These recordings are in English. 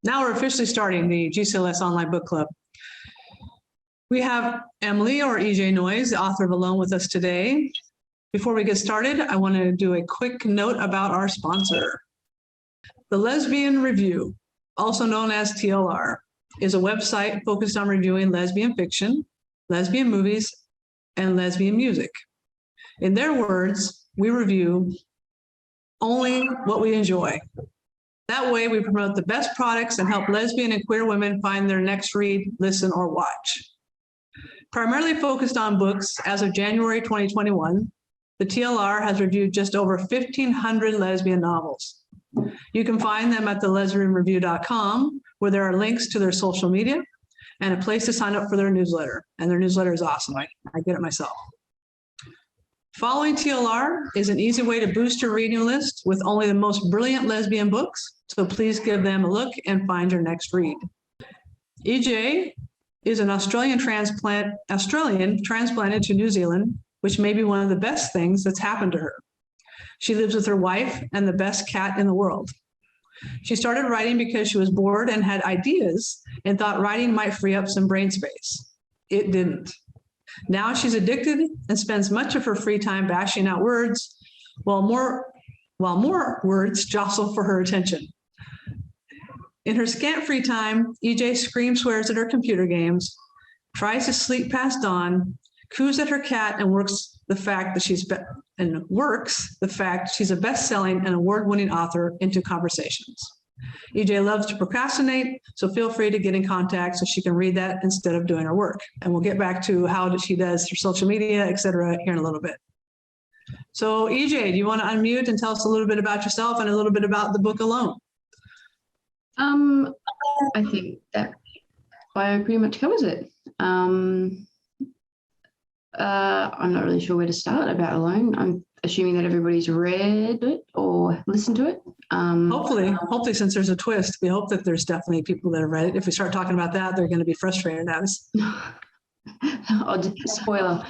Now we're officially starting the GCLS Online Book Club. We have Emily, or EJ Noyes, the author of Alone, with us today. Before we get started, I want to do a quick note about our sponsor. The Lesbian Review, also known as TLR, is a website focused on reviewing lesbian fiction, lesbian movies, and lesbian music. In their words, we review only what we enjoy. That way, we promote the best products and help lesbian and queer women find their next read, listen, or watch. Primarily focused on books, as of January 2021, the TLR has reviewed just over 1,500 lesbian novels. You can find them at thelesbianreview.com, where there are links to their social media and a place to sign up for their newsletter. And their newsletter is awesome. I get it myself. Following TLR is an easy way to boost your reading list with only the most brilliant lesbian books, so please give them a look and find your next read. EJ is an Australian transplanted to New Zealand, which may be one of the best things that's happened to her. She lives with her wife and the best cat in the world. She started writing because she was bored and had ideas and thought writing might free up some brain space. It didn't. Now she's addicted and spends much of her free time bashing out words, while more words jostle for her attention. In her scant free time, EJ screams, swears at her computer games, tries to sleep past dawn, coos at her cat, and works the fact that she's a best-selling and award-winning author into conversations. EJ loves to procrastinate, so feel free to get in contact so she can read that instead of doing her work. And we'll get back to how she does her social media, et cetera, here in a little bit. So EJ, do you want to unmute and tell us a little bit about yourself and a little bit about the book Alone? I think that bio pretty much covers it. I'm not really sure where to start about Alone. I'm assuming that everybody's read it or listened to it. Hopefully, since there's a twist, we hope that there's definitely people that have read it. If we start talking about that, they're going to be frustrated at us. Spoiler.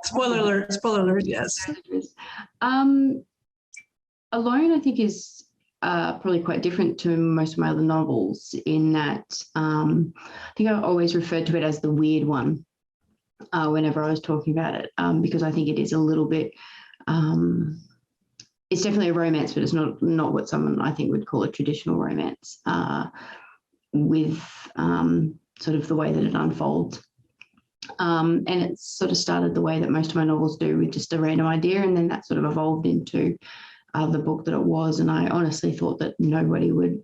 Spoiler alert, yes. Alone, I think, is probably quite different to most of my other novels in that I think I've always referred to it as the weird one whenever I was talking about it, because I think it is a little bit, it's definitely a romance, but it's not what someone I think would call a traditional romance, with sort of the way that it unfolds. And it sort of started the way that most of my novels do, with just a random idea, and then that sort of evolved into the book that it was. And I honestly thought that nobody would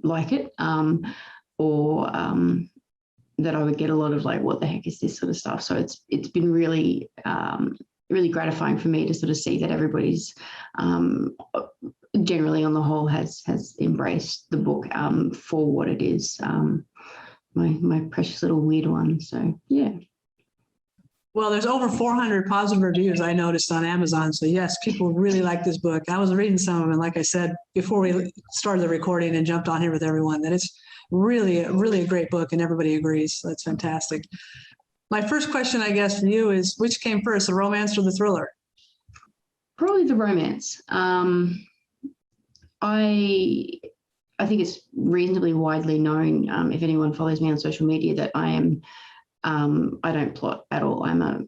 like it, or that I would get a lot of like, what the heck is this sort of stuff. So it's been really really gratifying for me to sort of see that everybody's generally on the whole has embraced the book for what it is. My precious little weird one. So yeah. Well, there's over 400 positive reviews I noticed on Amazon. So yes, people really like this book. I was reading some of them, and like I said before we started the recording and jumped on here with everyone, that it's really a great book, and everybody agrees. So that's fantastic. My first question, I guess, for you is, which came first, the romance or the thriller? Probably the romance. I think it's reasonably widely known, if anyone follows me on social media, that I don't plot at all. I'm a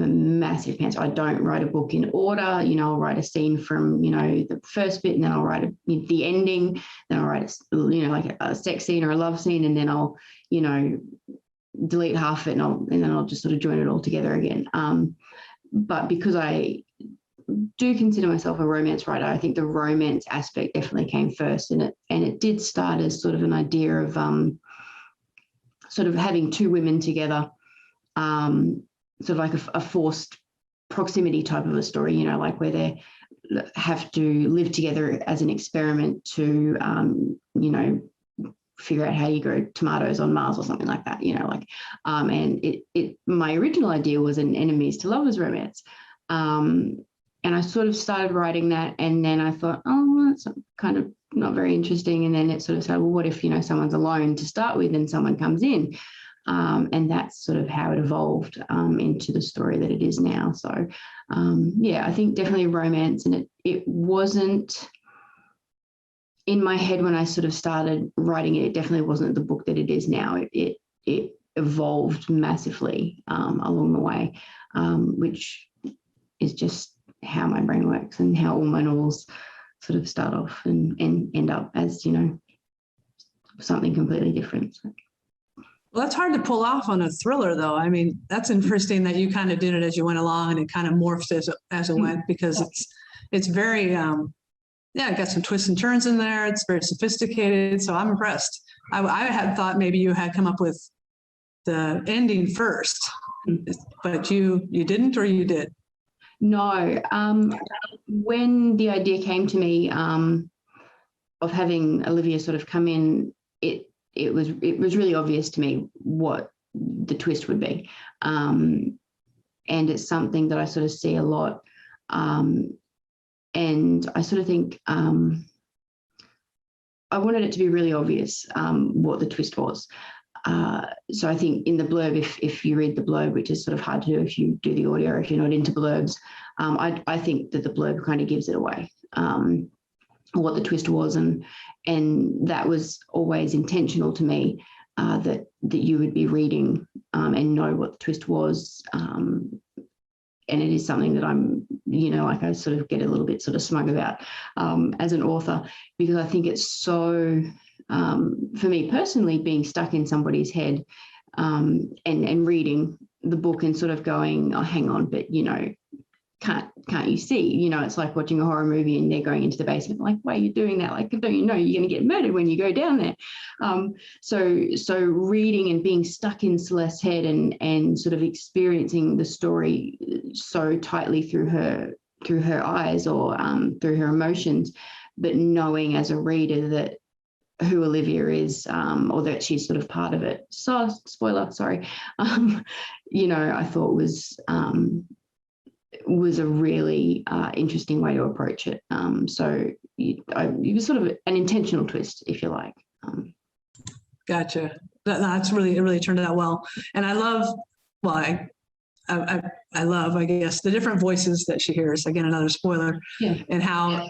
massive pantser. I don't write a book in order. I'll write a scene from, the first bit, and then I'll write the ending. Then I'll write, like a sex scene or a love scene, and then I'll, delete half of it, and then I'll just sort of join it all together again. But because I do consider myself a romance writer, I think the romance aspect definitely came first, and it did start as sort of an idea of sort of having two women together, sort of like a forced proximity type of a story, like where they have to live together as an experiment to, figure out how you grow tomatoes on Mars or something like that, and my original idea was an enemies to lovers romance. And I sort of started writing that, and then I thought, oh, that's kind of not very interesting. And then it sort of said, well, what if, someone's alone to start with and someone comes in? And that's sort of how it evolved into the story that it is now. So, yeah, I think definitely romance, and it wasn't in my head, when I sort of started writing it, it definitely wasn't the book that it is now. It evolved massively along the way, which is just how my brain works and how all my novels sort of start off and end up as, something completely different. So. Well, that's hard to pull off on a thriller, though. I mean, that's interesting that you kind of did it as you went along and it kind of morphed as it went, because it's very, it got some twists and turns in there. It's very sophisticated. So I'm impressed. I had thought maybe you had come up with the ending first, but you didn't, or you did? No. When the idea came to me of having Olivia sort of come in, it was really obvious to me what the twist would be, and it's something that I sort of see a lot, and I sort of think I wanted it to be really obvious what the twist was. So I think in the blurb, if you read the blurb, which is sort of hard to do if you do the audio or if you're not into blurbs, I think that the blurb kind of gives it away, what the twist was, and that was always intentional to me, that you would be reading and know what the twist was. And it is something that I'm, like I sort of get a little bit sort of smug about as an author, because I think it's so, for me personally, being stuck in somebody's head and reading the book and sort of going, oh, hang on, but, can't you see? It's like watching a horror movie and they're going into the basement. Like, why are you doing that? Like, don't you know you're going to get murdered when you go down there? So reading and being stuck in Celeste's head and sort of experiencing the story so tightly through her eyes or through her emotions, but knowing as a reader that who Olivia is, or that she's sort of part of it. So, spoiler, sorry. I thought was a really interesting way to approach it. So it was sort of an intentional twist, if you like. Gotcha. It really turned out well. And I love, I love, I guess, the different voices that she hears. Again, another spoiler. Yeah. And how,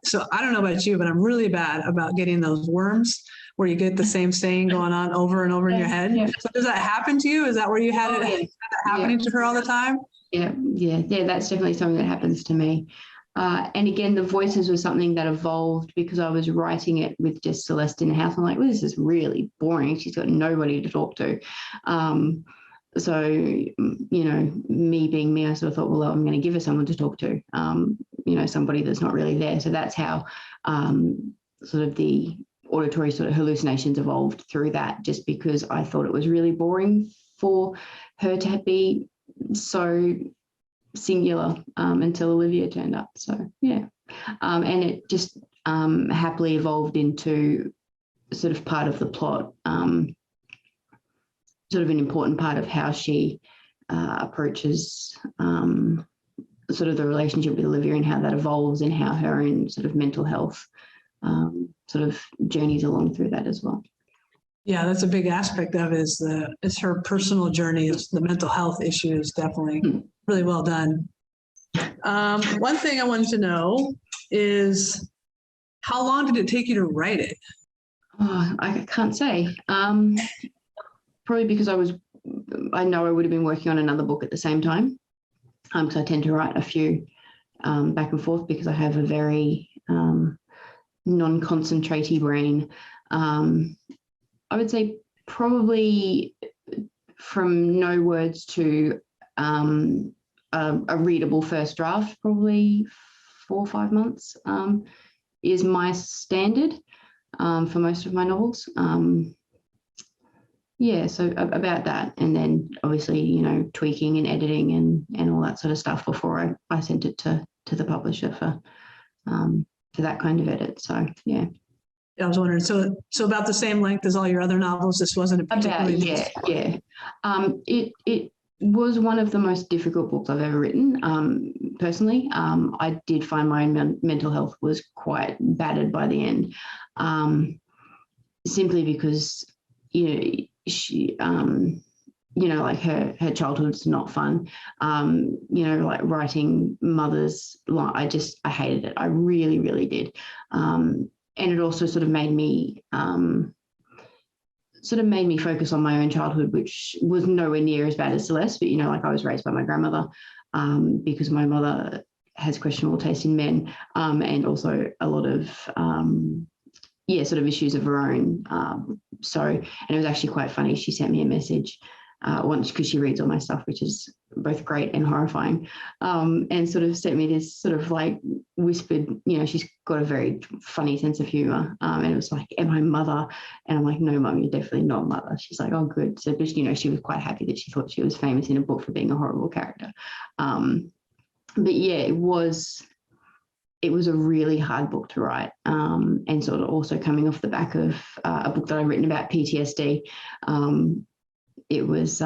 so I don't know about you, but I'm really bad about getting those worms where you get the same saying going on over and over in your head. Yeah. So does that happen to you? Is that where you had it happening to her all the time? Yeah, that's definitely something that happens to me. And again, the voices was something that evolved because I was writing it with just Celeste in the house. I'm like, well, this is really boring. She's got nobody to talk to. So, me being me, I sort of thought, well, I'm going to give her someone to talk to, somebody that's not really there. So that's how sort of the auditory sort of hallucinations evolved through that, just because I thought it was really boring for her to be so singular until Olivia turned up. So yeah, and it just happily evolved into sort of part of the plot, sort of an important part of how she approaches sort of the relationship with Olivia and how that evolves and how her own sort of mental health sort of journeys along through that as well. Yeah, that's a big aspect of it, is her personal journey, is the mental health issues. Definitely really well done. One thing I wanted to know is, how long did it take you to write it? Oh, I can't say. Probably because I know I would have been working on another book at the same time, because I tend to write a few back and forth because I have a very non-concentraty brain. I would say probably from no words to a readable first draft, probably 4 or 5 months is my standard for most of my novels. So about that. And then obviously, tweaking and editing and all that sort of stuff before I sent it to the publisher for that kind of edit. So, yeah. I was wondering, so about the same length as all your other novels. This wasn't a particularly It was one of the most difficult books I've ever written. Personally, I did find my own mental health was quite battered by the end, simply because she like her childhood's not fun. Like writing mothers, I hated it. I really, really did. it also sort of made me focus on my own childhood, which was nowhere near as bad as Celeste. But, like, I was raised by my grandmother because my mother has questionable taste in men, and also a lot of sort of issues of her own. And it was actually quite funny. She sent me a message once, because she reads all my stuff, which is both great and horrifying, and sort of sent me this sort of like whispered, she's got a very funny sense of humor, and it was like, am I mother? And I'm like, no, Mum, you're definitely not mother. She's like, oh, good. So, but, she was quite happy that she thought she was famous in a book for being a horrible character. But yeah, it was a really hard book to write, and sort of also coming off the back of a book that I've written about PTSD. It was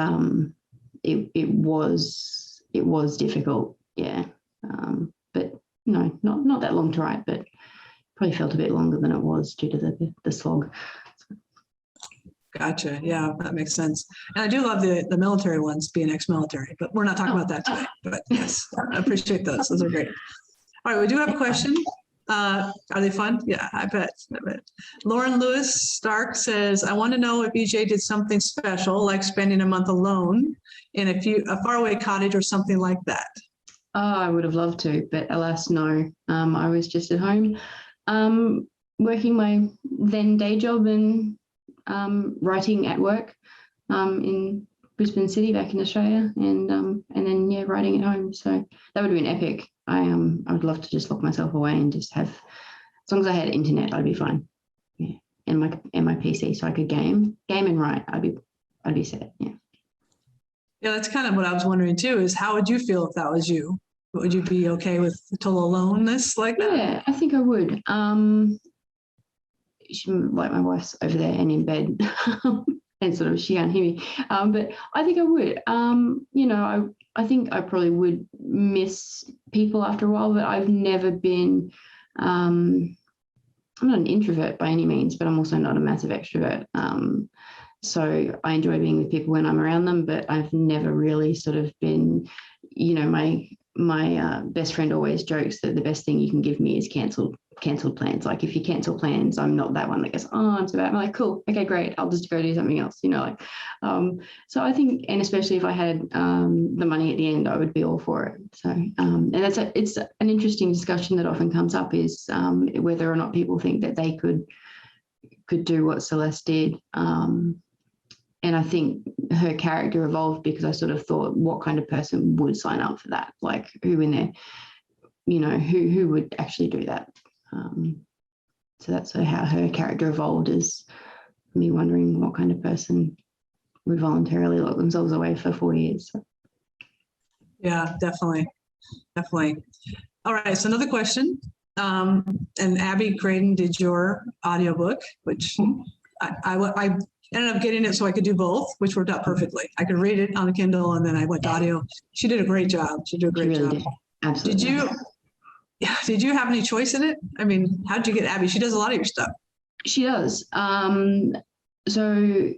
difficult, yeah. But no, not that long to write, but probably felt a bit longer than it was due to the slog. Gotcha. Yeah, that makes sense. And I do love the military ones, being ex-military, but we're not talking about that today. But yes, I appreciate those. Those are great. All right, we do have a question. Are they fun? Yeah, I bet. Lauren Lewis Stark says, I want to know if EJ did something special, like spending a month alone in a faraway cottage or something like that. Oh, I would have loved to, but alas, no. I was just at home working my then day job and writing at work in Brisbane City back in Australia, and then writing at home. So that would have been epic. I would love to just lock myself away and just have, as long as I had internet, I'd be fine. Yeah, and my PC, so I could game and write. I'd be set. Yeah. Yeah, that's kind of what I was wondering too. Is how would you feel if that was you? Would you be okay with total aloneness like that? Yeah, I think I would. Like, my wife's over there and in bed. And sort of she can't hear me, but I think I would. I think I probably would miss people after a while, but I've never been. I'm not an introvert by any means, but I'm also not a massive extrovert. So I enjoy being with people when I'm around them, but I've never really sort of been. My best friend always jokes that the best thing you can give me is cancelled plans. Like, if you cancel plans, I'm not that one that goes, oh, I'm so bad. I'm like, cool, okay, great, I'll just go do something else, so I think, and especially if I had the money at the end, I would be all for it. So and it's an interesting discussion that often comes up, is whether or not people think that they could do what Celeste did. And I think her character evolved because I sort of thought, what kind of person would sign up for that? Like, who in there, who would actually do that? So that's sort of how her character evolved, is me wondering what kind of person would voluntarily lock themselves away for 4 years. Yeah, definitely. All right, so another question. And Abby Creighton did your audiobook, which I ended up getting it so I could do both, which worked out perfectly. I could read it on a Kindle, and then I went to audio. She did a great job. She really did. Absolutely. Did you have any choice in it? I mean, how did you get Abby? She does a lot of your stuff. She does. So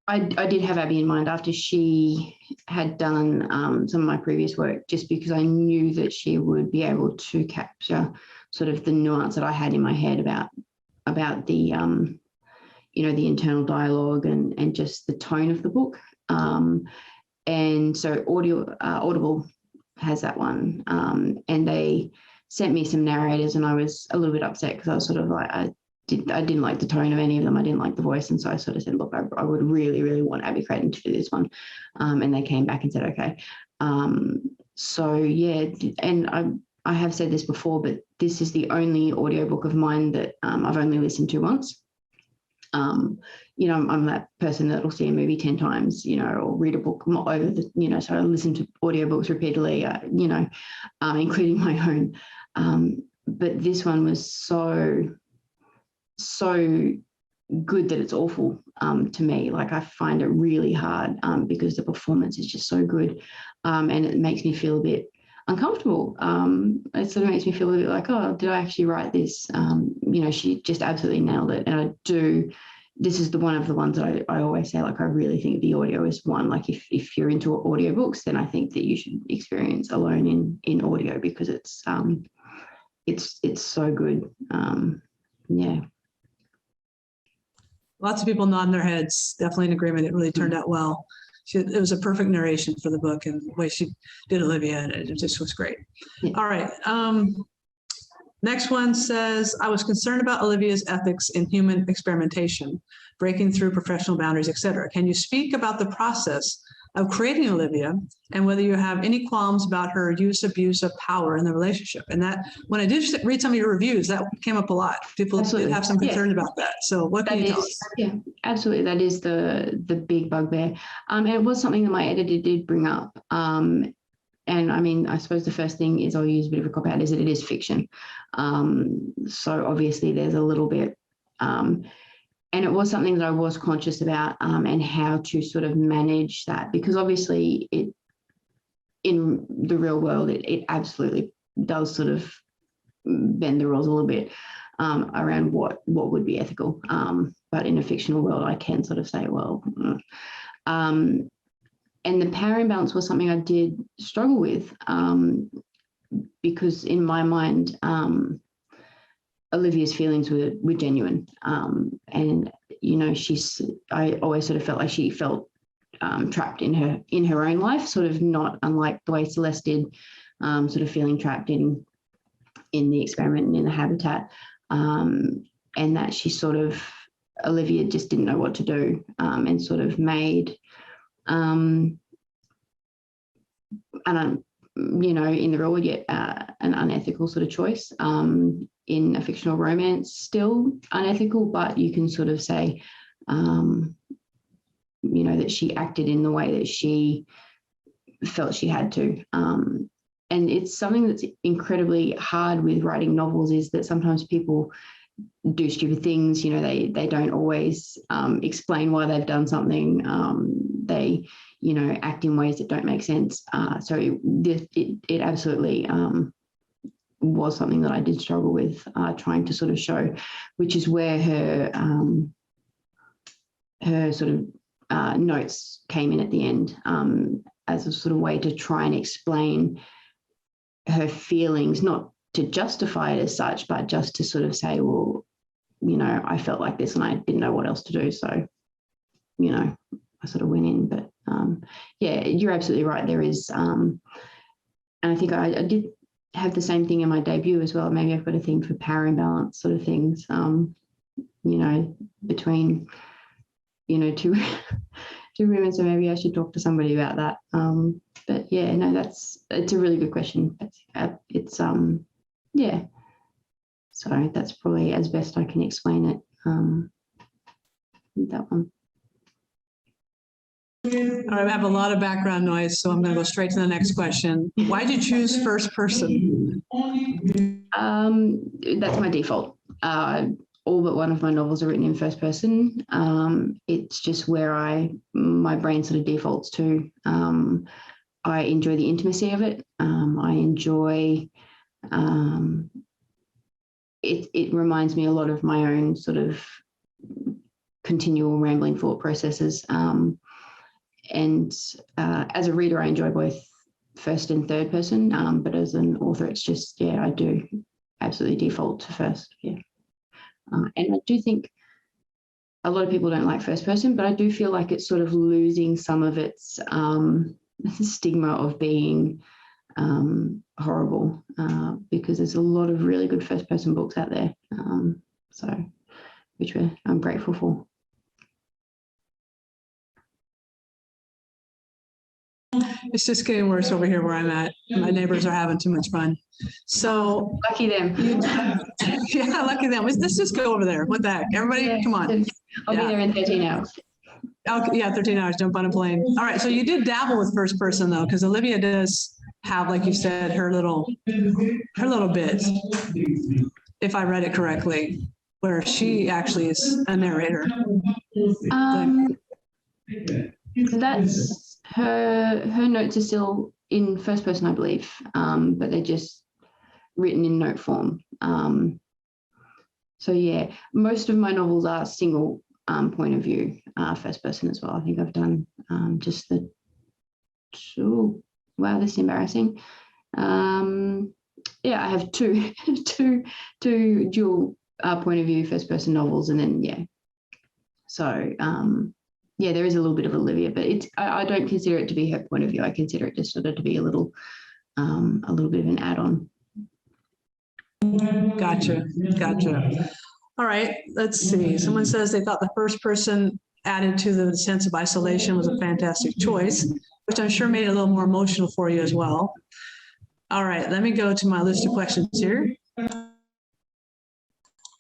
I did have Abby in mind after she had done some of my previous work, just because I knew that she would be able to capture sort of the nuance that I had in my head about the the internal dialogue and just the tone of the book. And so Audible has that one, and they sent me some narrators, and I was a little bit upset because I was sort of like, I didn't like the tone of any of them. I didn't like the voice, and so I sort of said, look, I would really, really want Abby Creighton to do this one, and they came back and said, okay. So yeah, and I have said this before, but this is the only audiobook of mine that I've only listened to once. I'm that person that will see a movie 10 times, or read a book over the, so I listen to audiobooks repeatedly, including my own. But this one was so good that it's awful to me. Like, I find it really hard because the performance is just so good, and it makes me feel a bit uncomfortable. It sort of makes me feel a bit like, oh, did I actually write this? She just absolutely nailed it. And this is one of the ones that I always say, like, I really think the audio is one. Like, if you're into audiobooks, then I think that you should experience Alone in audio, because it's so good. yeah. Lots of people nodding their heads, definitely in agreement. It really turned out well. It was a perfect narration for the book, and the way she did Olivia, and it just was great. Yeah. All right. Next one says, I was concerned about Olivia's ethics in human experimentation, breaking through professional boundaries, et cetera. Can you speak about the process of creating Olivia and whether you have any qualms about her abuse of power in the relationship? And that, when I did read some of your reviews, that came up a lot. People did have some concerns about that. So what can you tell us? Yeah, absolutely. That is the big bugbear. And it was something that my editor did bring up. And I mean, I suppose the first thing is, I'll use a bit of a cop out, is that it is fiction. So obviously there's a little bit, and it was something that I was conscious about, and how to sort of manage that, because obviously in the real world, it absolutely does sort of bend the rules a little bit, around what would be ethical. But in a fictional world, I can sort of say, well, and the power imbalance was something I did struggle with, because in my mind, Olivia's feelings were genuine. And, you know, I always sort of felt like she felt trapped in her own life, sort of not unlike the way Celeste did, sort of feeling trapped in the experiment and in the habitat. And that Olivia just didn't know what to do, and sort of made, you know, in the real world, yet an unethical sort of choice, in a fictional romance, still unethical, but you can sort of say, you know, that she acted in the way that she felt she had to. And it's something that's incredibly hard with writing novels, is that sometimes people do stupid things. You know, they don't always explain why they've done something. They, you know, act in ways that don't make sense. So it absolutely was something that I did struggle with, trying to sort of show, which is where her sort of notes came in at the end, as a sort of way to try and explain her feelings, not to justify it as such, but just to sort of say, well, you know, I felt like this and I didn't know what else to do. So, you know, I sort of went in. But yeah, you're absolutely right. There is, and I think I did have the same thing in my debut as well. Maybe I've got a thing for power imbalance sort of things, you know, between, you know, two women. So maybe I should talk to somebody about that. But yeah, no, it's a really good question. It's yeah. So that's probably as best I can explain it. That one. All right, I have a lot of background noise, so I'm going to go straight to the next question. Why did you choose first person? That's my default. All but one of my novels are written in first person. It's just where my brain sort of defaults to. I enjoy the intimacy of it. I enjoy, it reminds me a lot of my own sort of continual rambling thought processes. And as a reader, I enjoy both first and third person, but as an author, it's just, yeah, I do absolutely default to first, yeah. And I do think a lot of people don't like first person, but I do feel like it's sort of losing some of its stigma of being horrible, because there's a lot of really good first person books out there, so which I'm grateful for. It's just getting worse over here where I'm at. My neighbors are having too much fun. So lucky them. Yeah, lucky them. Let's just go over there. What the heck? Everybody, yeah, come on. I'll be there in 13 hours. Okay, yeah, 13 hours. Jump on a plane. All right. So you did dabble with first person though, because Olivia does have, like you said, her little bit, if I read it correctly, where she actually is a narrator. That's her notes are still in first person, I believe, but they're just written in note form. So yeah, most of my novels are single point of view, first person as well. I think I've done just the two. Wow, this is embarrassing. Yeah, I have two dual point of view, first person novels, and then so there is a little bit of Olivia, but I don't consider it to be her point of view. I consider it just sort of to be a little bit of an add-on. Gotcha. All right, let's see. Someone says they thought the first person added to the sense of isolation was a fantastic choice, which I'm sure made it a little more emotional for you as well. All right, let me go to my list of questions here.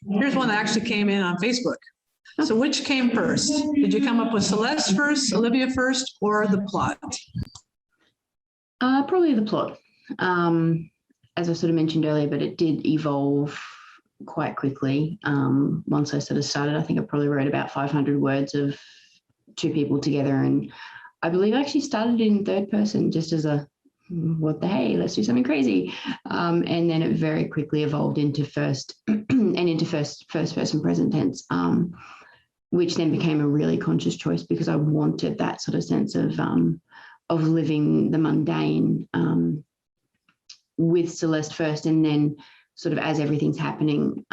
Here's one that actually came in on Facebook. So which came first? Did you come up with Celeste first, Olivia first, or the plot? Probably the plot. As I sort of mentioned earlier, but it did evolve quite quickly. Once I sort of started, I think I probably wrote about 500 words of two people together. And I believe I actually started in third person just as a, what the hey, let's do something crazy. And then it very quickly evolved into first and into first person present tense, which then became a really conscious choice because I wanted that sort of sense of living the mundane with Celeste first, and then sort of as everything's happening,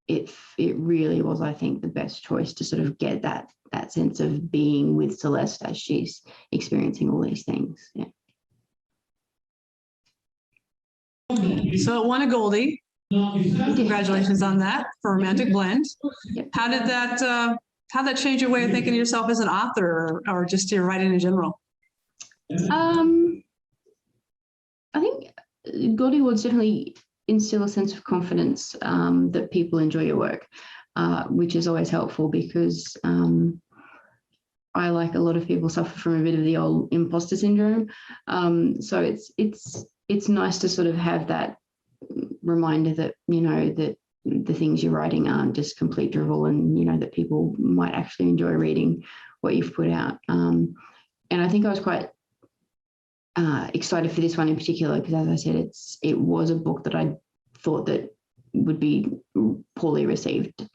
it really was, I think, the best choice to sort of get that sense of being with Celeste as she's experiencing all these things. Yeah. So it won a Goldie. Congratulations on that for Romantic Blend. Yep. How did that change your way of thinking of yourself as an author, or just your writing in general? I think Goldie Awards definitely instill a sense of confidence that people enjoy your work, which is always helpful because I, like a lot of people, suffer from a bit of the old imposter syndrome. So it's nice to sort of have that reminder that, you know, that the things you're writing aren't just complete drivel, and, you know, that people might actually enjoy reading what you've put out. And I think I was quite excited for this one in particular because, as I said, it was a book that I thought that would be poorly received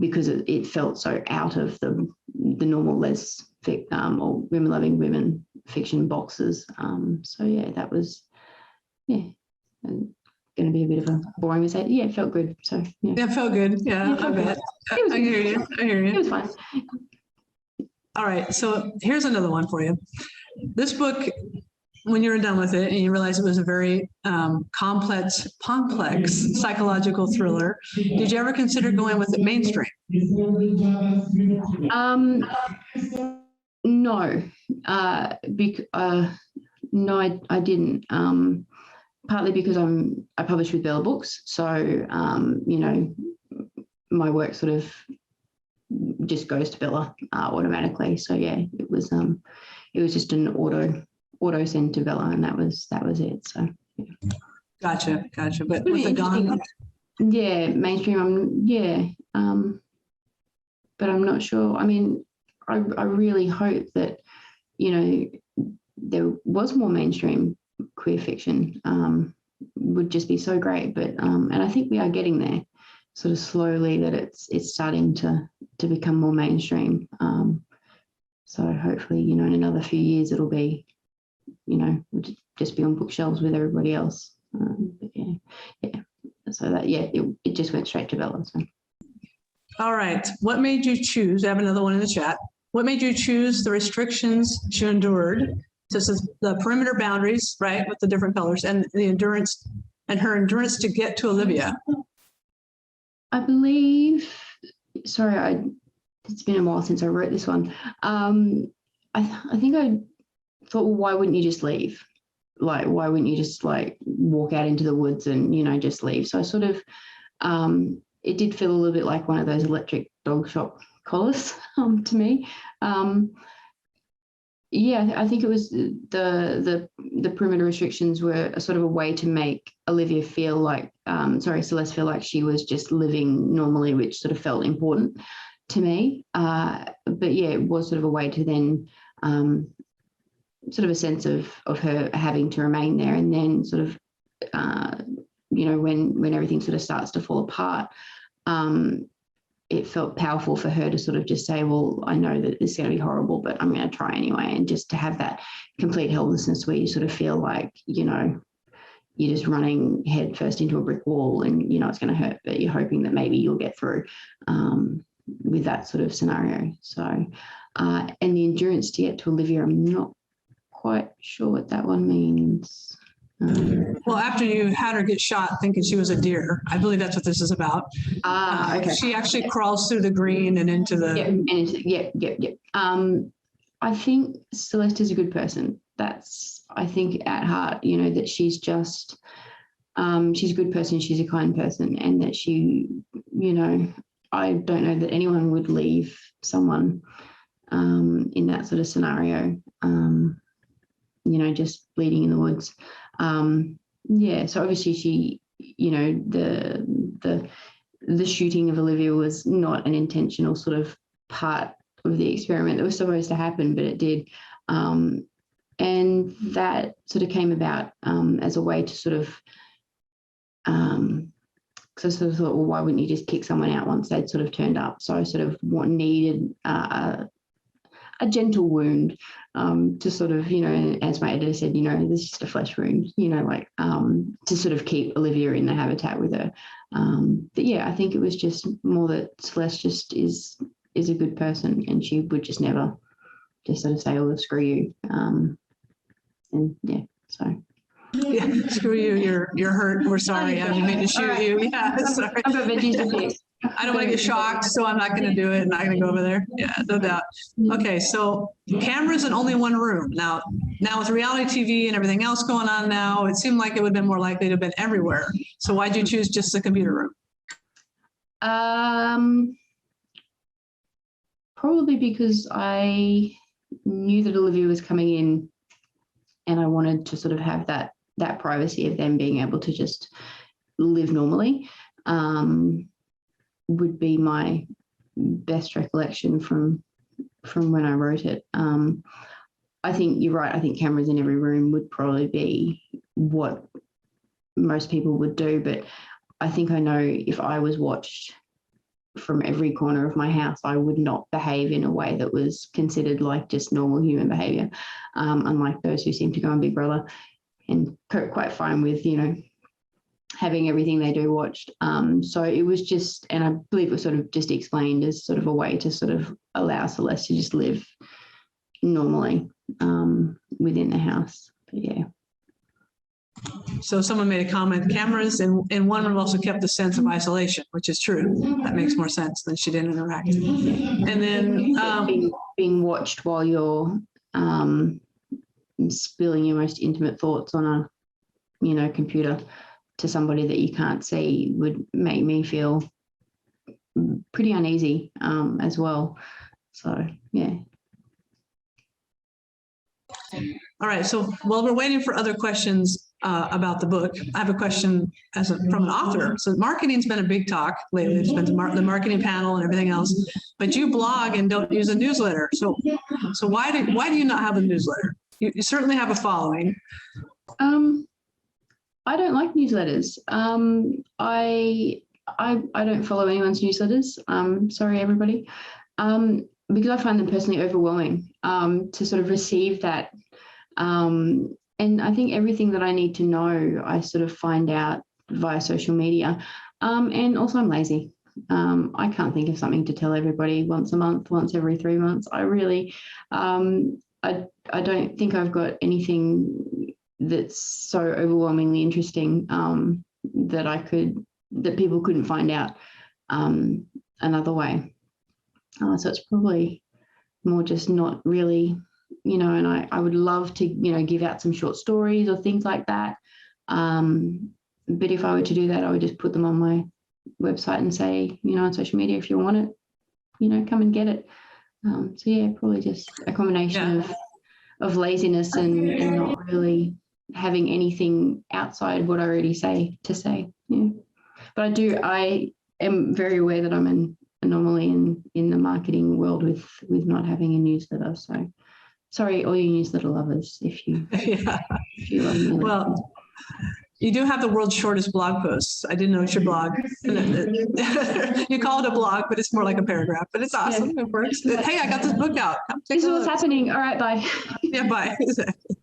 because it felt so out of the normal or women loving women fiction boxes. So yeah, that was going to be a bit of a boring mistake. Yeah, it felt good. So yeah, it felt good. Yeah, I bet. I hear you. It was fine. All right, so here's another one for you. This book, when you were done with it and you realized it was a very complex psychological thriller, did you ever consider going with it mainstream? No, no, I didn't. Partly because I published with Bella Books, so you know, my work sort of just goes to Bella automatically. So yeah, it was just an auto send to Bella, and that was it. So yeah. Gotcha. But with the Gone, yeah, mainstream. But I'm not sure. I mean, I really hope that, you know, there was more mainstream queer fiction. Would just be so great. But and I think we are getting there, sort of slowly, that it's starting to become more mainstream. So hopefully, you know, in another few years, it'll be, you know, we'll just be on bookshelves with everybody else. But yeah. So that, it just went straight to Bella. So. All right. What made you choose? I have another one in the chat. What made you choose the restrictions she endured? This is the perimeter boundaries, right, with the different colors, and the endurance, and her endurance to get to Olivia. I believe. Sorry, it's been a while since I wrote this one. I think I thought, well, why wouldn't you just leave? Like, why wouldn't you just like walk out into the woods and, you know, just leave? So I sort of, it did feel a little bit like one of those electric dog shop collars to me. Yeah, I think it was the perimeter restrictions were a sort of a way to make Olivia feel like, Celeste feel like she was just living normally, which sort of felt important to me. But yeah, it was sort of a way to then sort of a sense of her having to remain there, and then sort of, you know, when everything sort of starts to fall apart, it felt powerful for her to sort of just say, well, I know that this is going to be horrible, but I'm going to try anyway. And just to have that complete helplessness where you sort of feel like, you know, you're just running head first into a brick wall and you know it's going to hurt, but you're hoping that maybe you'll get through with that sort of scenario. So, and the endurance to get to Olivia, I'm not quite sure what that one means. Well, after you had her get shot thinking she was a deer, I believe that's what this is about. Okay. She actually crawls through the green and into the. I think Celeste is a good person. That's, I think, at heart, you know, that she's just, she's a good person, she's a kind person, and that she, you know, I don't know that anyone would leave someone in that sort of scenario, you know, just bleeding in the woods. Yeah, so obviously she, you know, the shooting of Olivia was not an intentional sort of part of the experiment that was supposed to happen, but it did. And that sort of came about as a way to sort of, because I sort of thought, well, why wouldn't you just kick someone out once they'd sort of turned up? So I sort of needed a gentle wound to sort of, you know, as my editor said, you know, this is just a flesh wound, you know, like to sort of keep Olivia in the habitat with her. But yeah, I think it was just more that Celeste just is a good person, and she would just never just sort of say, oh, screw you. And yeah, so. Yeah, screw you, you're hurt, we're sorry, I didn't mean to shoot you. Yeah, sorry. I've got veggies to pick. I don't want to get shocked, so I'm not going to do it. I'm not going to go over there. Yeah, no doubt. Okay, so cameras in only one room. Now with reality TV and everything else going on now, it seemed like it would have been more likely to have been everywhere. So why'd you choose just the computer room? Probably because I knew that Olivia was coming in, and I wanted to sort of have that privacy of them being able to just live normally. Would be my best recollection from when I wrote it. I think you're right. I think cameras in every room would probably be what most people would do, but I think I know if I was watched from every corner of my house, I would not behave in a way that was considered like just normal human behavior, unlike those who seem to go on Big Brother and cope quite fine with, you know, having everything they do watched. So it was just, and I believe it was sort of just explained as sort of a way to sort of allow Celeste to just live normally within the house. But yeah. So someone made a comment, cameras in one room also kept the sense of isolation, which is true. That makes more sense than she didn't interact. And then being watched while you're spilling your most intimate thoughts on a, you know, computer to somebody that you can't see would make me feel pretty uneasy as well. So, yeah. All right. So while we're waiting for other questions about the book, I have a question from an author. So marketing's been a big talk lately. There's been the marketing panel and everything else, but you blog and don't use a newsletter. So why do you not have a newsletter? You certainly have a following. I don't like newsletters. I don't follow anyone's newsletters. Sorry, everybody. Because I find them personally overwhelming to sort of receive that. And I think everything that I need to know, I sort of find out via social media. And also I'm lazy. I can't think of something to tell everybody once a month, once every 3 months. I really, I don't think I've got anything that's so overwhelmingly interesting that people couldn't find out another way. So it's probably more just not really, you know, and I would love to, you know, give out some short stories or things like that. But if I were to do that, I would just put them on my website and say, you know, on social media, if you want it, you know, come and get it. So yeah, probably just a combination of laziness and not really having anything outside what I already say to say. Yeah. But I am very aware that I'm an anomaly in the marketing world with not having a newsletter. So sorry, all you newsletter lovers, if you love me. Well, you do have the world's shortest blog posts. I didn't know it's your blog. You call it a blog, but it's more like a paragraph, but it's awesome. Yeah. It works. Hey, I got this book out. This is what's happening. All right, bye. Yeah, bye. Exactly.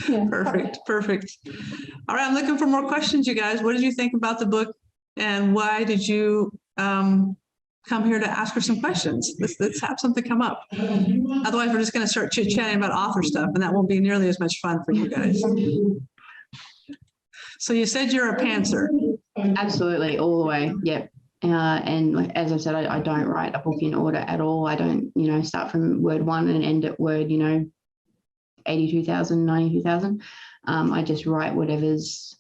Yeah. Perfect. All right, I'm looking for more questions, you guys. What did you think about the book? And why did you come here to ask her some questions? Let's have something come up. Otherwise, we're just going to start chit-chatting about author stuff, and that won't be nearly as much fun for you guys. So you said you're a pantser. Absolutely, all the way. Yep. And like, as I said, I don't write a book in order at all. I don't, start from word 1 and end at word, 82,000, 92,000. I just write whatever's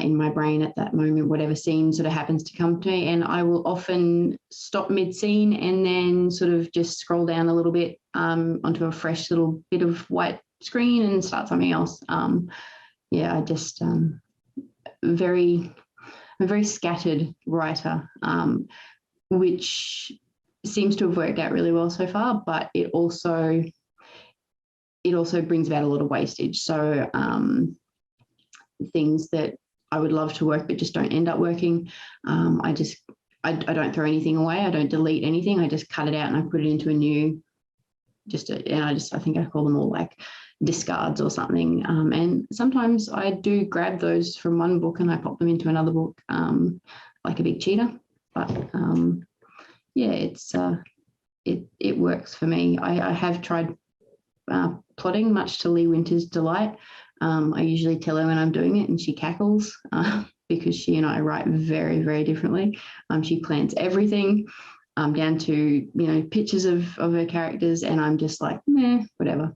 in my brain at that moment, whatever scene sort of happens to come to me. And I will often stop mid-scene and then sort of just scroll down a little bit onto a fresh little bit of white screen and start something else. I just I'm a very scattered writer, which seems to have worked out really well so far, but it also brings about a lot of wastage. So things that I would love to work but just don't end up working. I don't throw anything away. I don't delete anything. I just cut it out and I put it into a new, I think I call them all like discards or something. And sometimes I do grab those from one book and I pop them into another book, like a big cheater. But it works for me. I have tried plotting, much to Lee Winter's delight. I usually tell her when I'm doing it and she cackles because she and I write very, very differently. She plans everything down to, pictures of her characters, and I'm just like, whatever.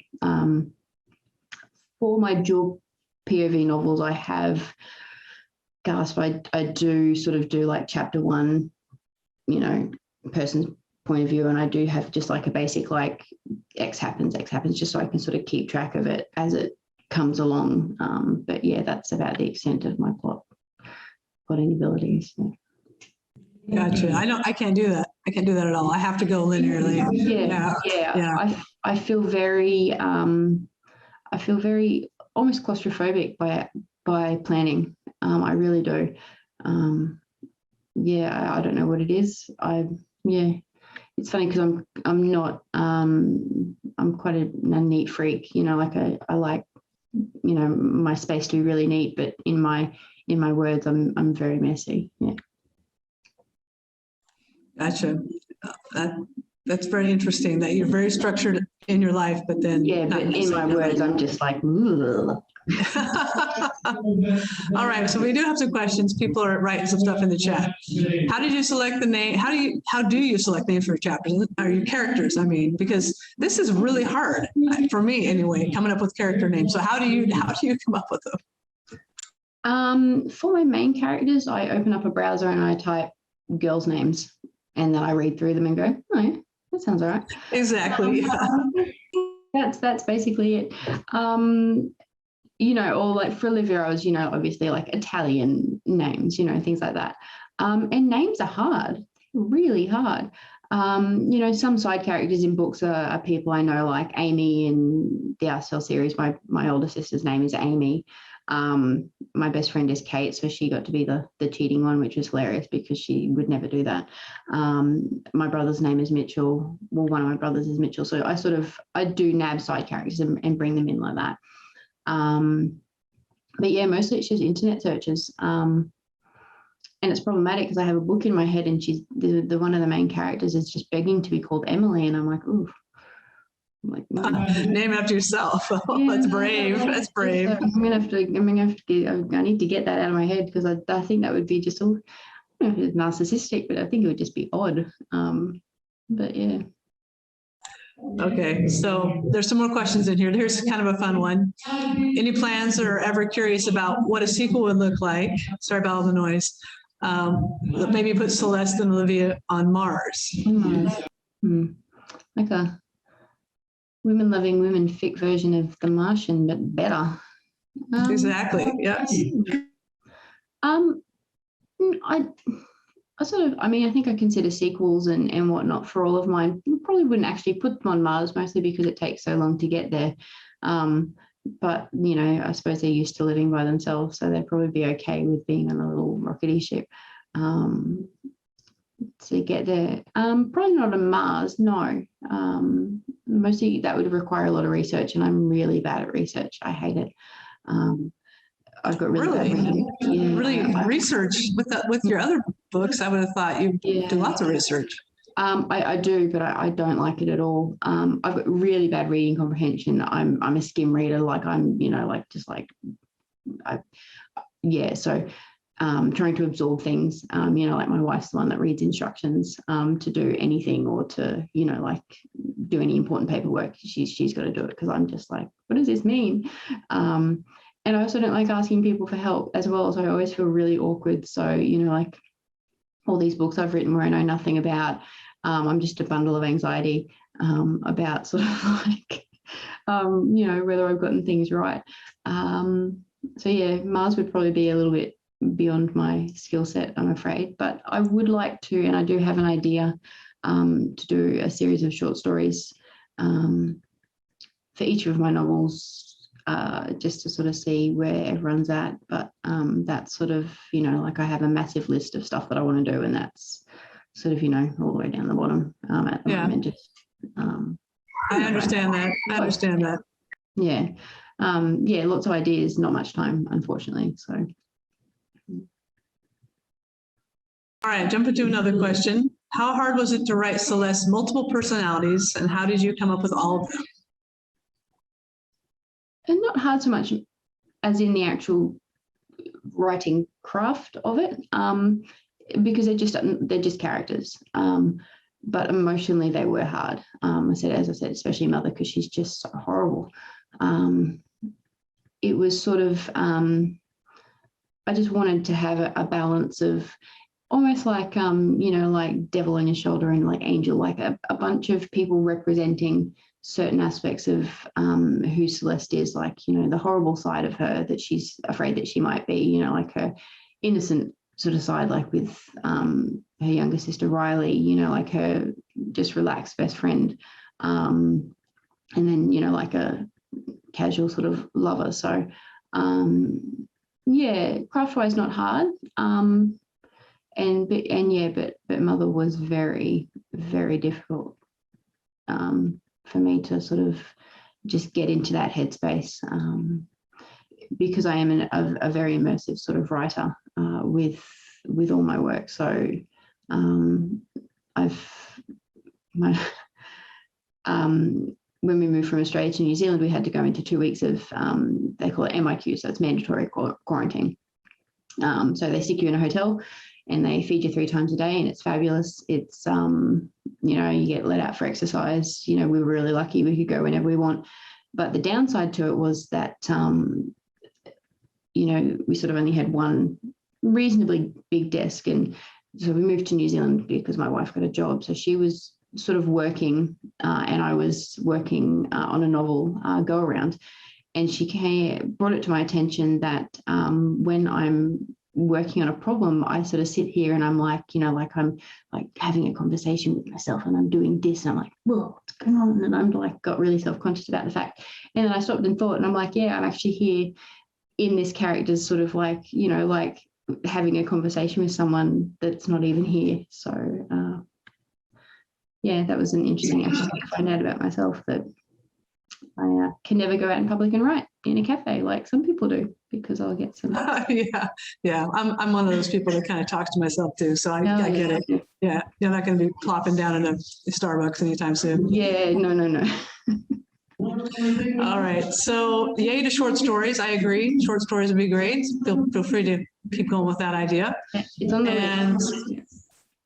For my dual POV novels, I have, I do sort of do like chapter 1, person's point of view, and I do have just like a basic like X happens, just so I can sort of keep track of it as it comes along. But yeah, that's about the extent of my plotting abilities. So. Gotcha. I can't do that. I can't do that at all. I have to go linearly. Yeah. I feel very almost claustrophobic by planning. I really do. I don't know what it is. It's funny because I'm not I'm quite a neat freak. I like my space to be really neat, but in my words I'm very messy. Yeah. Gotcha. That's very interesting that you're very structured in your life, but then but in my words I'm just like ugh. All right, so we do have some questions. People are writing some stuff in the chat. How did you select the name? How do you select names for chapters or your characters? I mean, because this is really hard for me anyway, coming up with character names. So how do you come up with them? For my main characters, I open up a browser and I type girls' names, and then I read through them and go, oh yeah, that sounds all right. Exactly. That's basically it. Or like for Olivia, I was, obviously like Italian names, things like that. And names are hard, really hard. Some side characters in books are people I know, like Amy in the Ourselves series. My older sister's name is Amy. My best friend is Kate, so she got to be the cheating one, which was hilarious because she would never do that. My brother's name is Mitchell. Well, one of my brothers is Mitchell. So I do nab side characters and bring them in like that. But yeah, mostly it's just internet searches. And it's problematic because I have a book in my head and she's the one of the main characters is just begging to be called Emily. And I'm like, ooh. Name after yourself. Oh, that's brave. That's brave. So I need to get that out of my head because I think that would be just all, I don't know if it's narcissistic, but I think it would just be odd. But yeah. Okay, so there's some more questions in here. Here's kind of a fun one. Any plans or ever curious about what a sequel would look like? Sorry about all the noise. Maybe put Celeste and Olivia on Mars. Like a women-loving women fic version of The Martian, but better. Exactly. Yes. I think I consider sequels and whatnot for all of mine. Probably wouldn't actually put them on Mars, mostly because it takes so long to get there. But, I suppose they're used to living by themselves, so they'd probably be okay with being on a little rockety ship to get there. Probably not on Mars, no. Mostly that would require a lot of research, and I'm really bad at research. I hate it. I've got really bad Really? reading. Yeah, Really research with your other books. I would have thought you yeah. do lots of research. I do, but I don't like it at all. I've got really bad reading comprehension. I'm a skim reader, like I'm, like just like, So trying to absorb things, like my wife's the one that reads instructions to do anything or to, like do any important paperwork. She's got to do it because I'm just like, what does this mean? And I also don't like asking people for help as well. So I always feel really awkward. So, like all these books I've written where I know nothing about, I'm just a bundle of anxiety about sort of like, whether I've gotten things right. So yeah, Mars would probably be a little bit beyond my skill set, I'm afraid, but I would like to, and I do have an idea to do a series of short stories for each of my novels, just to sort of see where everyone's at. But that's sort of, like I have a massive list of stuff that I want to do, and that's sort of, all the way down the bottom at the moment. Just I understand that. I understand that. Yeah. Lots of ideas, not much time, unfortunately. So. All right, jump into another question. How hard was it to write Celeste's multiple personalities, and how did you come up with all of them? And not hard so much as in the actual writing craft of it, because they're just characters. But emotionally, they were hard. As I said, especially Mother, because she's just so horrible. It was sort of, I just wanted to have a balance of almost like, like devil on your shoulder and like angel, like a bunch of people representing certain aspects of who Celeste is, like, the horrible side of her that she's afraid that she might be, like her innocent sort of side, like with her younger sister Riley, like her just relaxed best friend. And then, like a casual sort of lover. So, craft-wise, not hard. But Mother was very, very difficult for me to sort of just get into that headspace because I am a very immersive sort of writer with all my work. So when we moved from Australia to New Zealand, we had to go into 2 weeks of, they call it MIQ, so it's mandatory quarantine. So they stick you in a hotel and they feed you 3 times a day, and it's fabulous. It's, you get let out for exercise. We were really lucky. We could go whenever we want. But the downside to it was that, we sort of only had one reasonably big desk. And so we moved to New Zealand because my wife got a job. So she was sort of working and I was working on a novel go around. And she brought it to my attention that when I'm working on a problem, I sort of sit here and I'm like, like I'm like having a conversation with myself and I'm doing this and I'm like, whoa, what's going on? And I'm like, got really self-conscious about the fact. And then I stopped and thought, and I'm like, yeah, I'm actually here in this character's sort of like, like having a conversation with someone that's not even here. So, that was an interesting aspect to find out about myself, that I can never go out in public and write in a cafe like some people do, because I'll get some. Yeah. I'm one of those people that kind of talks to myself too. So I get it. Yeah. You're not going to be plopping down in a Starbucks anytime soon. Yeah. No. All right. So yay to short stories. I agree. Short stories would be great. Feel free to keep going with that idea. It's on the list.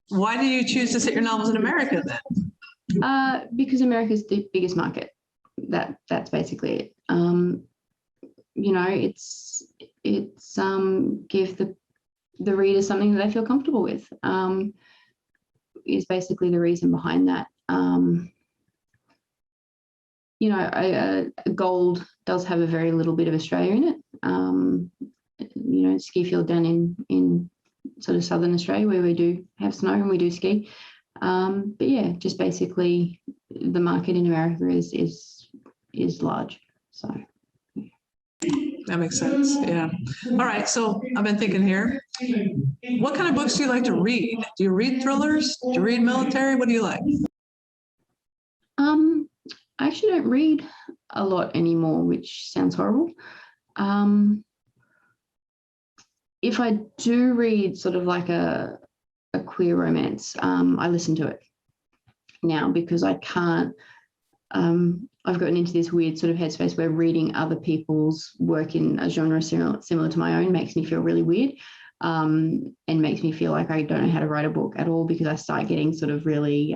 Why do you choose to set your novels in America then? Because America's the biggest market. That's basically it. It's give the reader something that they feel comfortable with. Is basically the reason behind that. Gold does have a very little bit of Australia in it. Ski field down in sort of southern Australia where we do have snow and we do ski. But yeah, just basically the market in America is large. So that makes sense. Yeah. All right. So I've been thinking here, what kind of books do you like to read? Do you read thrillers? Do you read military? What do you like? I actually don't read a lot anymore, which sounds horrible. if I do read sort of like a queer romance, I listen to it now because I can't. I've gotten into this weird sort of headspace where reading other people's work in a genre similar to my own makes me feel really weird, and makes me feel like I don't know how to write a book at all because I start getting sort of really,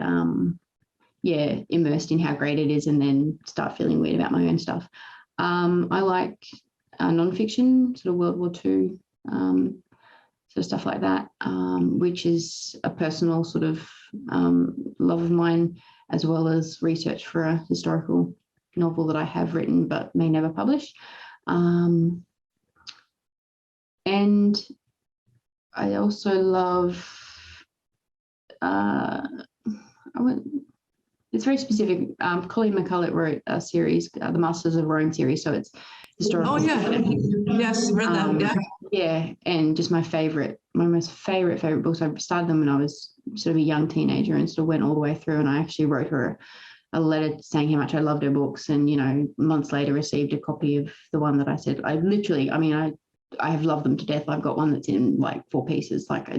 immersed in how great it is and then start feeling weird about my own stuff. I like nonfiction, sort of World War II, sort of stuff like that, which is a personal sort of love of mine, as well as research for a historical novel that I have written but may never publish. And I also love, it's very specific. Colleen McCulloch wrote a series, the Masters of Rome series, so it's historical. Oh, yeah. Yes, read that, yeah. Yeah, and just my most favorite books. I started them when I was sort of a young teenager and sort of went all the way through, and I actually wrote her a letter saying how much I loved her books, and, you know, months later received a copy of the one that I said, I have loved them to death. I've got one that's in like 4 pieces, like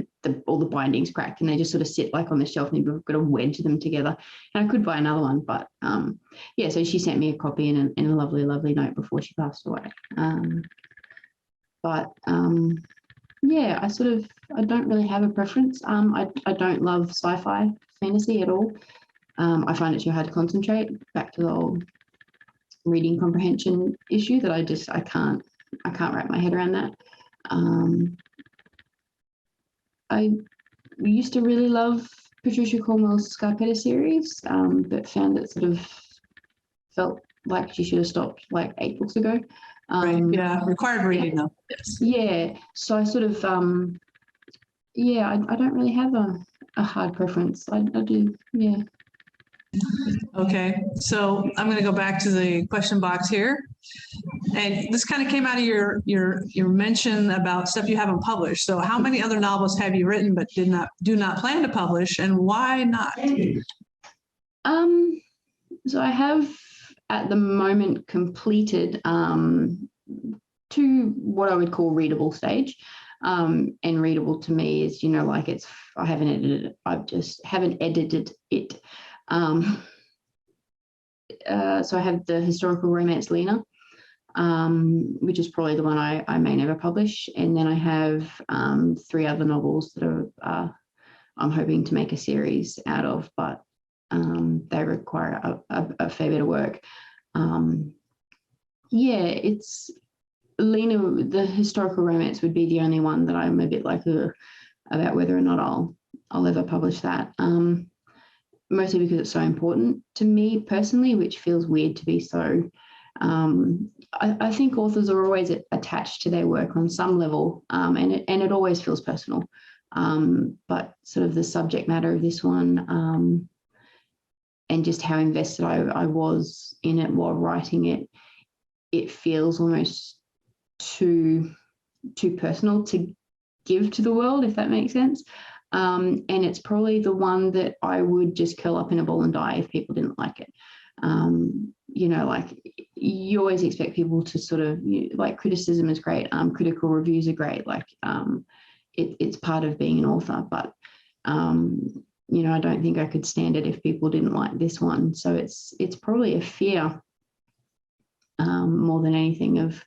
all the bindings cracked and they just sort of sit like on the shelf and you've got to wedge them together. And I could buy another one, but so she sent me a copy and a lovely, lovely note before she passed away. I don't really have a preference. I don't love sci-fi fantasy at all. I find it too hard to concentrate. Back to the old reading comprehension issue that I can't wrap my head around that. I used to really love Patricia Cornwell's Scarpetta series, but found it sort of felt like she should have stopped like 8 books ago. Right, yeah, required reading though. Yes. Yeah, so I sort of, I don't really have a hard preference. I do, yeah. Okay, so I'm going to go back to the question box here. And this kind of came out of your mention about stuff you haven't published. So how many other novels have you written but do not plan to publish, and why not? So I have at the moment completed 2 what I would call readable stage. And readable to me is, you know, like I haven't edited it. I just haven't edited it. So I have the historical romance Lena, which is probably the one I may never publish. And then I have 3 other novels that are I'm hoping to make a series out of, but they require a fair bit of work. It's Lena, the historical romance would be the only one that I'm a bit like about whether or not I'll ever publish that. Mostly because it's so important to me personally, which feels weird to be so. I think authors are always attached to their work on some level, and it always feels personal. But sort of the subject matter of this one, and just how invested I was in it while writing it, it feels almost too personal to give to the world, if that makes sense. And it's probably the one that I would just curl up in a ball and die if people didn't like it. You know, like you always expect people to sort of, like, criticism is great. Critical reviews are great. Like it's part of being an author, but you know, I don't think I could stand it if people didn't like this one. So it's probably a fear more than anything of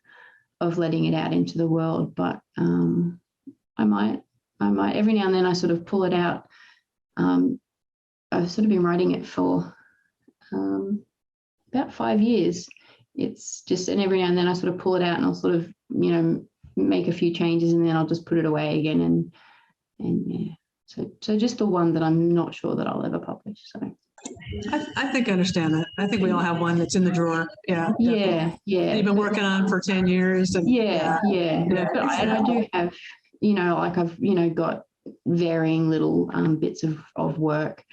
letting it out into the world. But I might every now and then I sort of pull it out. I've sort of been writing it for about 5 years. It's just, and every now and then I sort of pull it out and I'll sort of, you know, make a few changes and then I'll just put it away again. And yeah, so just the one that I'm not sure that I'll ever publish. So I think I understand that. I think we all have one that's in the drawer. Yeah. Yeah. You've been working on it for 10 years. And yeah. But I do have, you know, like I've, you know, got varying little bits of work,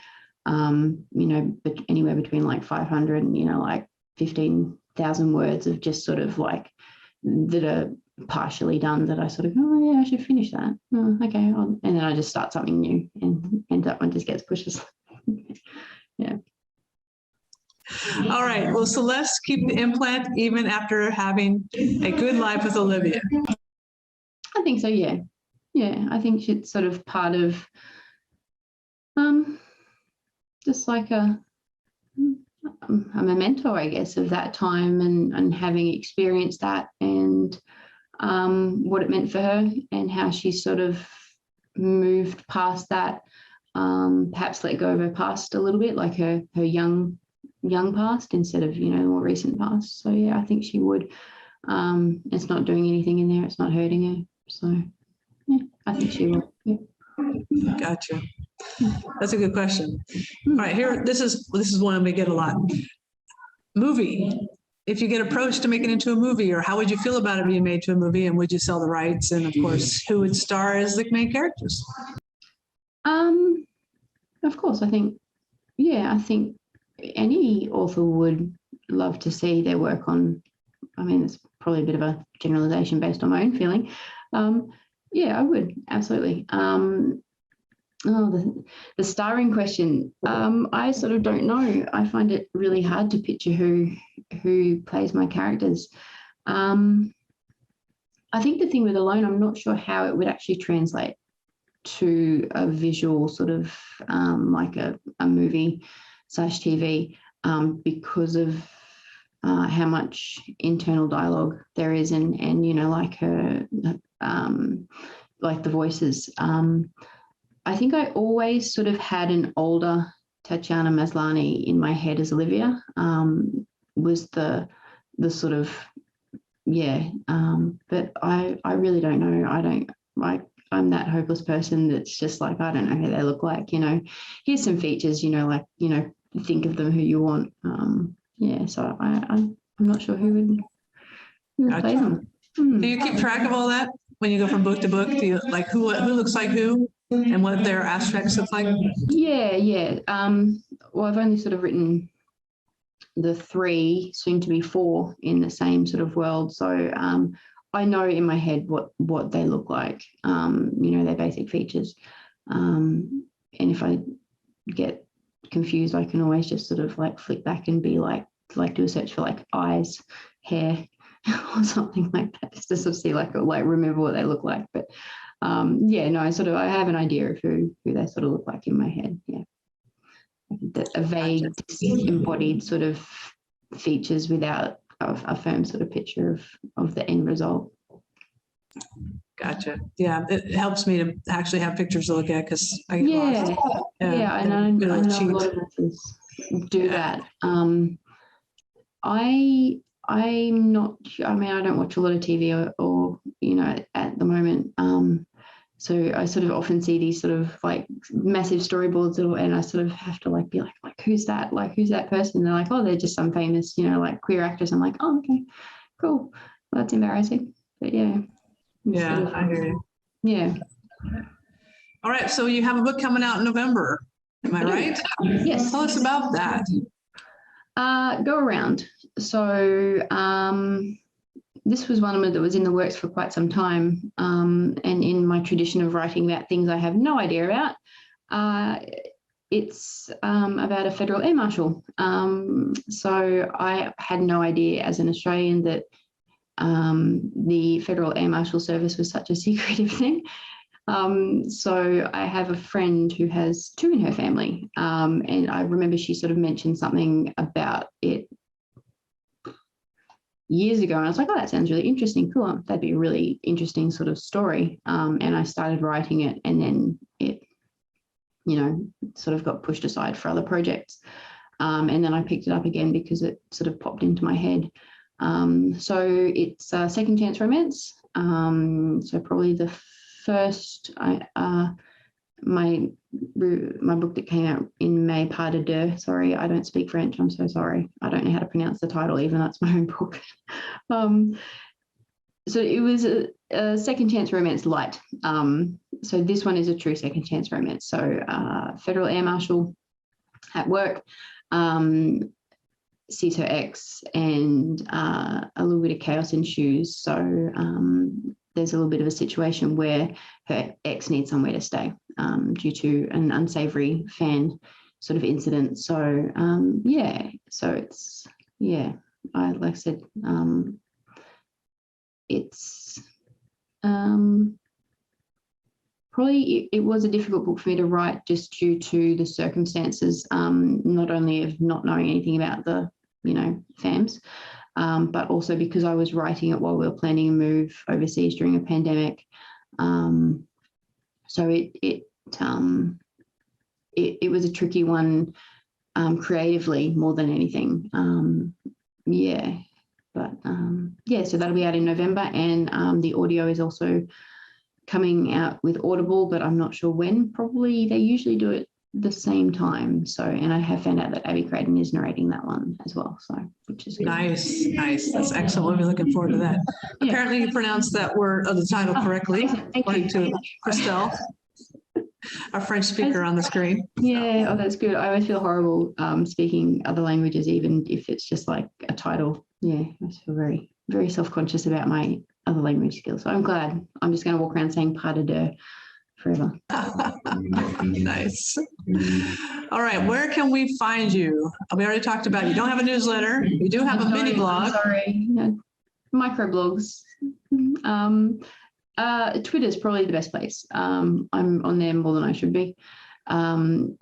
you know, but anywhere between like 500 and, you know, like 15,000 words of just sort of like that are partially done that I sort of, oh yeah, I should finish that. Oh, okay. And then I just start something new and that one just gets pushed aside. Yeah. All right. Will Celeste keep the implant even after having a good life with Olivia? I think so, yeah. yeah, I think it's sort of part of just like a memento, I guess, of that time and having experienced that and what it meant for her and how she sort of moved past that, perhaps let go of her past a little bit, like her young past instead of, you know, more recent past. So yeah, I think she would. It's not doing anything in there. It's not hurting her. So yeah, I think she will. Yeah. Gotcha. That's a good question. All right, here, this is one we get a lot. Movie. If you get approached to make it into a movie, or how would you feel about it being made to a movie, and would you sell the rights? And of course, who would star as the main characters? Of course, I think any author would love to see their work on. I mean, it's probably a bit of a generalization based on my own feeling. Yeah, I would absolutely. The starring question. I sort of don't know. I find it really hard to picture who plays my characters. I think the thing with Alone, I'm not sure how it would actually translate to a visual sort of like a movie / TV because of how much internal dialogue there is and you know, like her like the voices. I think I always sort of had an older Tatiana Maslany in my head as Olivia, was the sort of, yeah. But I really don't know. I don't like, I'm that hopeless person that's just like, I don't know who they look like, you know. Here's some features, you know, like, you know, think of them who you want. Yeah, so I'm not sure who would play them. Do you keep track of all that when you go from book to book? Do you like who looks like who and what their aspects look like? Yeah. Well, I've only sort of written the 3, soon to be 4 in the same sort of world. So I know in my head what they look like, you know, their basic features. And if I get confused, I can always just sort of like flick back and be like do a search for like eyes, hair, or something like that, just to sort of see like remember what they look like. But yeah, no, I have an idea of who they sort of look like in my head. Yeah, a vague, embodied sort of features without a firm sort of picture of the end result. Gotcha. Yeah, it helps me to actually have pictures to look at because I get lost. Yeah, and I know a lot of authors do that. I'm not. I mean, I don't watch a lot of TV or you know at the moment. So I sort of often see these sort of like massive storyboards, and I sort of have to like be like who's that? Like who's that person? And they're like, oh, they're just some famous, you know, like queer actress. I'm like, oh, okay, cool. Well, that's embarrassing, but yeah. Yeah, I hear you. Yeah. All right, so you have a book coming out in November. Am I right? Yes. Tell us about that. Go Around. So this was one that was in the works for quite some time. And in my tradition of writing about things I have no idea about, it's about a federal air marshal. So I had no idea as an Australian that the Federal Air Marshal Service was such a secretive thing. So I have a friend who has 2 in her family. And I remember she sort of mentioned something about it years ago. And I was like, oh, that sounds really interesting. Cool. That'd be a really interesting sort of story. And I started writing it, and then it, you know, sort of got pushed aside for other projects. And then I picked it up again because it sort of popped into my head. So it's a second chance romance. So probably the first, my book that came out in May, Pas de Deux. Sorry, I don't speak French. I'm so sorry. I don't know how to pronounce the title, even though it's my own book. So it was a second chance romance light. So this one is a true second chance romance. So Federal Air Marshal at work sees her ex, and a little bit of chaos ensues. So there's a little bit of a situation where her ex needs somewhere to stay due to an unsavory fan sort of incident. So yeah, so it's, yeah, like I said, it's probably it was a difficult book for me to write just due to the circumstances, not only of not knowing anything about the, FAMs, but also because I was writing it while we were planning a move overseas during a pandemic. So it was a tricky one, creatively more than anything. So that'll be out in November, and the audio is also coming out with Audible, but I'm not sure when. Probably they usually do it the same time. So, and I have found out that Abby Creighton is narrating that one as well. So, which is good. Nice. That's excellent. We'll be looking forward to that. Yeah. Apparently you pronounced that word, the title correctly, according to Christelle, our French speaker on the screen. Yeah, that's good. I always feel horrible speaking other languages, even if it's just like a title. Yeah, I feel very, very self-conscious about my other language skills. So I'm glad. I'm just going to walk around saying pas de deux forever. Nice. All right, where can we find you? We already talked about you don't have a newsletter. You do have a mini blog. Sorry, microblogs. Twitter is probably the best place. I'm on there more than I should be. I'll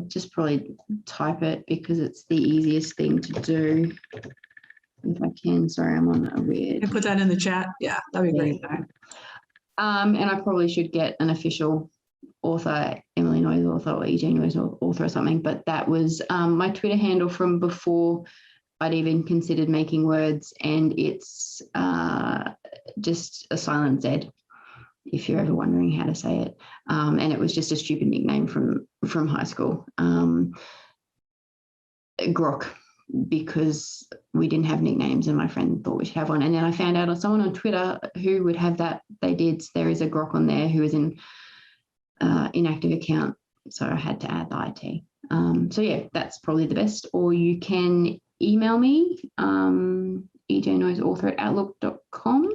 just probably type it because it's the easiest thing to do. If I can, sorry, I'm on a weird. Can put that in the chat. Yeah, that'd be great. And I probably should get an official author, Emily Noyes author or EJ Noyes author or something. But that was my Twitter handle from before I'd even considered making words, and it's just a silent Z, if you're ever wondering how to say it. And it was just a stupid nickname from high school. Grok, because we didn't have nicknames and my friend thought we should have one. And then I found out someone on Twitter who would have that. They did. There is a Grok on there who is an inactive account. So I had to add the IT. So yeah, that's probably the best. Or you can email me, ejnoyesauthor@outlook.com,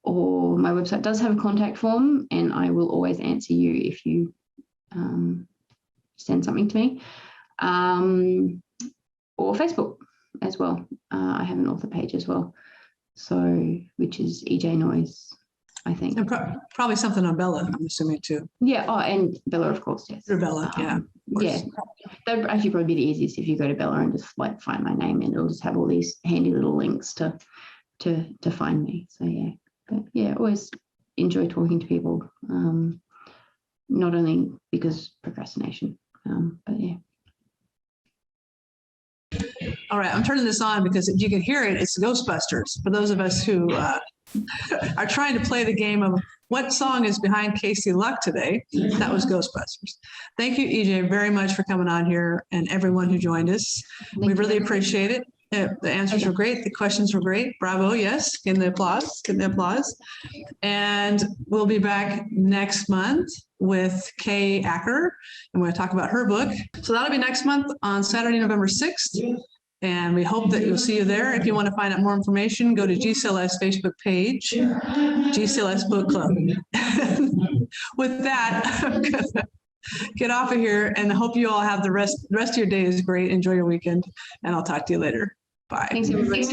or my website does have a contact form and I will always answer you if you send something to me. Or Facebook as well. I have an author page as well. So, which is EJ Noyes, I think. And probably something on Bella, I'm assuming too. Yeah. Oh, and Bella, of course. Yes. Through Bella. Yeah. Yeah. That'd actually probably be the easiest if you go to Bella and just like find my name, and it'll just have all these handy little links to find me. So yeah. But yeah, always enjoy talking to people. Not only because procrastination, but yeah. All right, I'm turning this on because if you can hear it, it's Ghostbusters. For those of us who are trying to play the game of what song is behind Casey Luck today, that was Ghostbusters. Thank you, EJ, very much for coming on here, and everyone who joined us. We really appreciate it. The answers were great. The questions were great. Bravo. Yes. Getting the applause. And we'll be back next month with Kay Acker. I'm going to talk about her book. So that'll be next month on Saturday, November 6th. And we hope that you'll see you there. If you want to find out more information, go to GCLS Facebook page, GCLS Book Club. With that, I'm going to get off of here and hope you all have the rest of your day is great. Enjoy your weekend, and I'll talk to you later. Bye. Thanks, everybody.